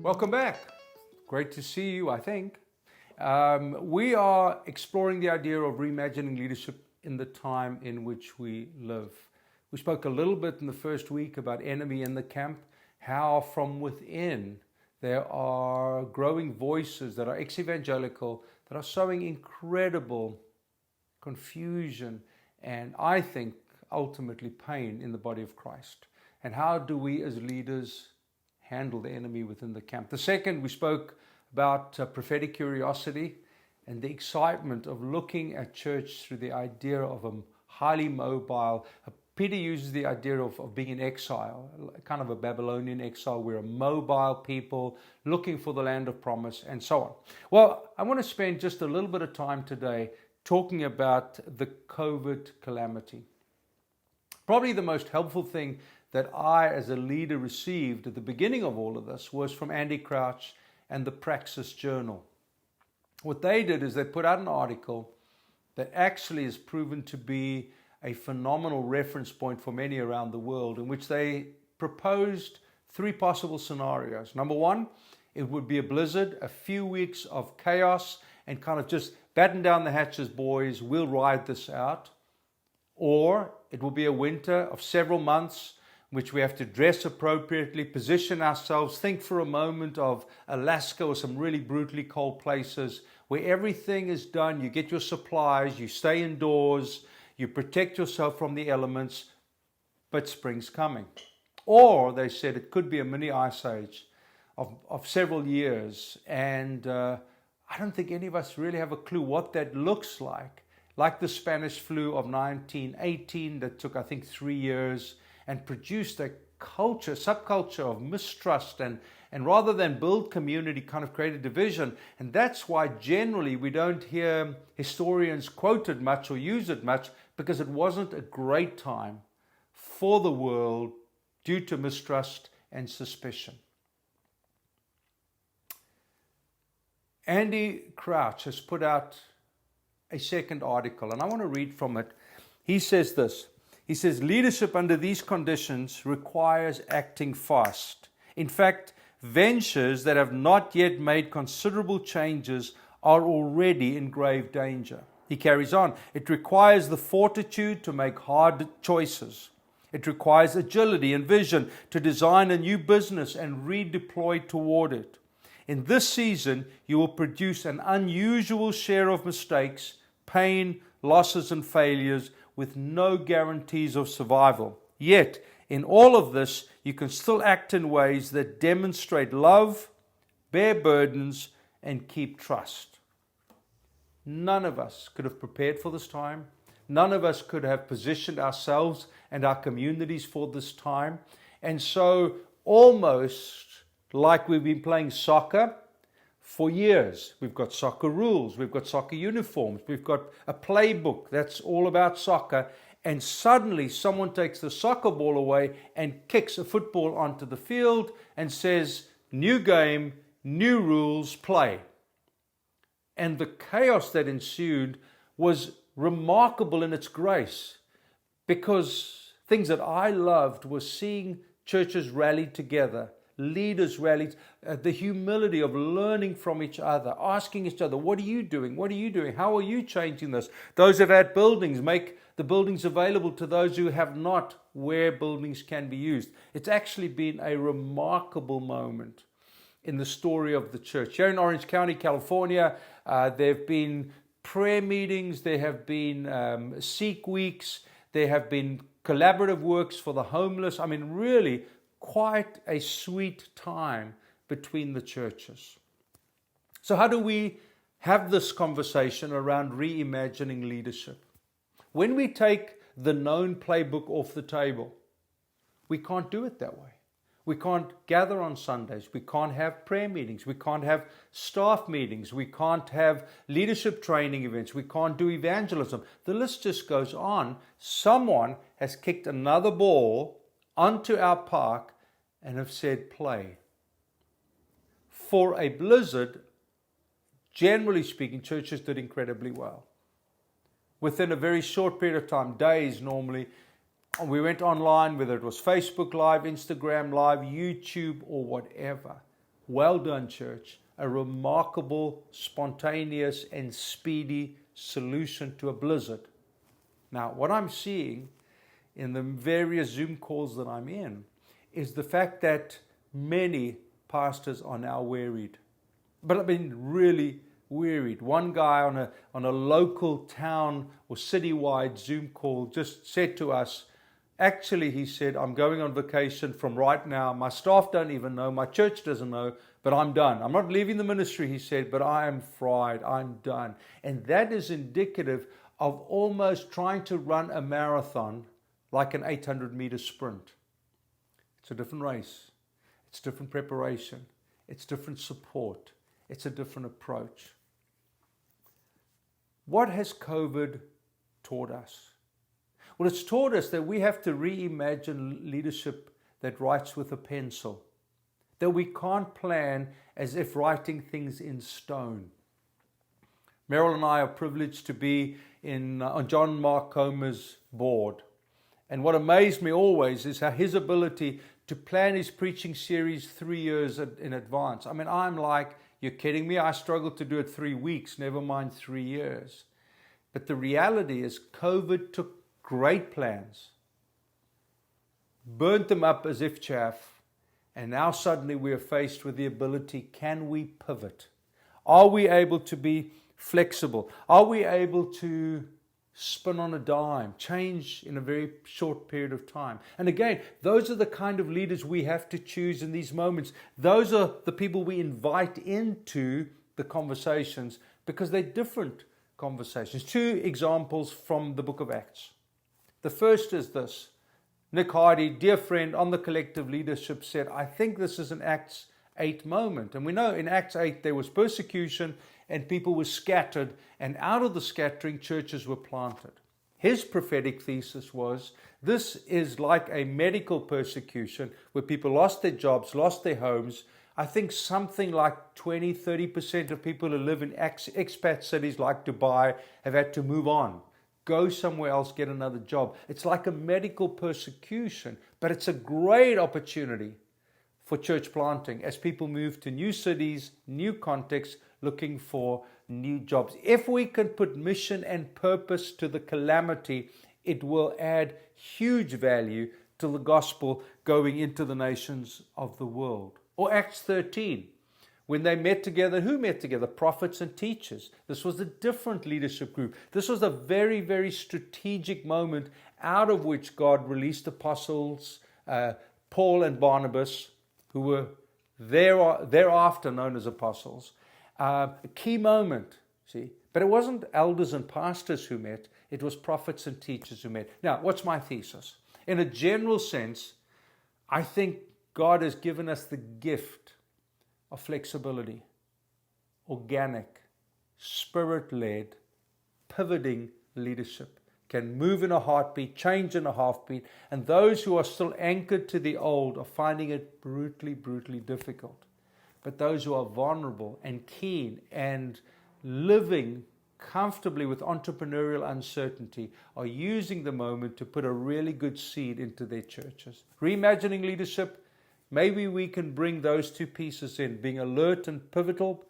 Welcome back. Great to see you, I think. We are exploring the idea of reimagining leadership in the time in which we live. We spoke a little bit in the first week about enemy in the camp, how from within there are growing voices that are ex-evangelical, that are sowing incredible confusion and, I think, ultimately pain in the body of Christ. And how do we as leaders handle the enemy within the camp? The second, we spoke about prophetic curiosity and the excitement of looking at church through the idea of a highly mobile. Peter uses the idea of being in exile, kind of a Babylonian exile. We're a mobile people looking for the land of promise and so on. Well, I want to spend just a little bit of time today talking about the COVID calamity. Probably the most helpful thing that I as a leader received at the beginning of all of this was from Andy Crouch and the Praxis Journal. What they did is they put out an article that actually is proven to be a phenomenal reference point for many around the world, in which they proposed three possible scenarios. Number one, it would be a blizzard, a few weeks of chaos, and kind of just batten down the hatches, boys, we'll ride this out. Or it will be a winter of several months in which we have to dress appropriately, position ourselves, think for a moment of Alaska or some really brutally cold places where everything is done. You get your supplies, you stay indoors, you protect yourself from the elements, but spring's coming. Or they said it could be a mini ice age of several years. And I don't think any of us really have a clue what that looks like the Spanish flu of 1918 that took, I think, 3 years and produced a subculture of mistrust and rather than build community, kind of created division. And that's why generally we don't hear historians quote it much or use it much, because it wasn't a great time for the world due to mistrust and suspicion. Andy Crouch has put out a second article, and I want to read from it. He says this. He says, leadership under these conditions requires acting fast. In fact, ventures that have not yet made considerable changes are already in grave danger. He carries on. It requires the fortitude to make hard choices. It requires agility and vision to design a new business and redeploy toward it. In this season, you will produce an unusual share of mistakes, pain, losses, and failures with no guarantees of survival. Yet, in all of this, you can still act in ways that demonstrate love, bear burdens, and keep trust. None of us could have prepared for this time. None of us could have positioned ourselves and our communities for this time. And so, almost like we've been playing soccer for years. We've got soccer rules, we've got soccer uniforms, we've got a playbook that's all about soccer, and suddenly someone takes the soccer ball away and kicks a football onto the field and says, new game, new rules, play. And the chaos that ensued was remarkable in its grace, because things that I loved was seeing churches rally together, leaders rallied, the humility of learning from each other, asking each other, what are you doing? What are you doing? How are you changing this? Those who have had buildings, make the buildings available to those who have not, where buildings can be used. It's actually been a remarkable moment in the story of the church. Here in Orange County, California, there have been prayer meetings, there have been Seek Weeks, there have been collaborative works for the homeless. I mean, really, quite a sweet time between the churches. So how do we have this conversation around reimagining leadership? When we take the known playbook off the table, we can't do it that way. We can't gather on Sundays. We can't have prayer meetings. We can't have staff meetings. We can't have leadership training events. We can't do evangelism. The list just goes on. Someone has kicked another ball onto our park and have said, play. For a blizzard, generally speaking, churches did incredibly well. Within a very short period of time, days normally, we went online, whether it was Facebook Live, Instagram Live, YouTube, or whatever. well done, church, a remarkable, spontaneous, and speedy solution to a blizzard. Now, what I'm seeing in the various Zoom calls that I'm in is the fact that many pastors are now wearied. But I mean, really wearied. One guy on a local town or citywide Zoom call just said to us, actually, he said, I'm going on vacation from right now. My staff don't even know. My church doesn't know, but I'm done. I'm not leaving the ministry, he said, but I am fried. I'm done. And that is indicative of almost trying to run a marathon like an 800-meter sprint. It's a different race. It's different preparation. It's different support. It's a different approach. What has COVID taught us? Well, it's taught us that we have to reimagine leadership that writes with a pencil, that we can't plan as if writing things in stone. Merrill and I are privileged to be on John Mark Comer's board. And what amazed me always is how his ability to plan his preaching series 3 years in advance. I mean, I'm like, you're kidding me? I struggled to do it 3 weeks, never mind 3 years. But the reality is COVID took great plans, burnt them up as if chaff, and now suddenly we are faced with the ability, can we pivot? Are we able to be flexible? Are we able to spin on a dime, change in a very short period of time? And again, those are the kind of leaders we have to choose in these moments. Those are the people we invite into the conversations because they're different conversations. 2 examples from the book of Acts. The first is this. Nick Hardy, dear friend on the collective leadership, said, I think this is an Acts 8 moment. And we know in Acts 8 there was persecution and people were scattered, and out of the scattering, churches were planted. His prophetic thesis was, this is like a medical persecution where people lost their jobs, lost their homes. I think something like 20-30% of people who live in expat cities like Dubai have had to move on. Go somewhere else, get another job. It's like a medical persecution, but it's a great opportunity for church planting as people move to new cities, new contexts, looking for new jobs. If we can put mission and purpose to the calamity, it will add huge value to the gospel going into the nations of the world. Or Acts 13. When they met together, who met together? Prophets and teachers. This was a different leadership group. This was a very, very strategic moment out of which God released apostles, Paul and Barnabas, who were thereafter known as apostles. A key moment, see. But it wasn't elders and pastors who met. It was prophets and teachers who met. Now, what's my thesis? In a general sense, I think God has given us the gift of flexibility, organic, spirit-led, pivoting leadership. Can move in a heartbeat, change in a heartbeat, and those who are still anchored to the old are finding it brutally, brutally difficult. But those who are vulnerable and keen and living comfortably with entrepreneurial uncertainty are using the moment to put a really good seed into their churches. Reimagining leadership. Maybe we can bring those 2 pieces in, being alert and pivotal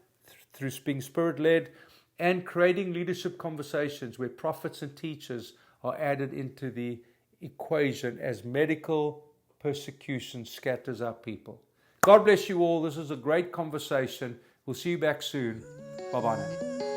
through being spirit-led and creating leadership conversations where prophets and teachers are added into the equation as medical persecution scatters our people. God bless you all. This is a great conversation. We'll see you back soon. Bye-bye now.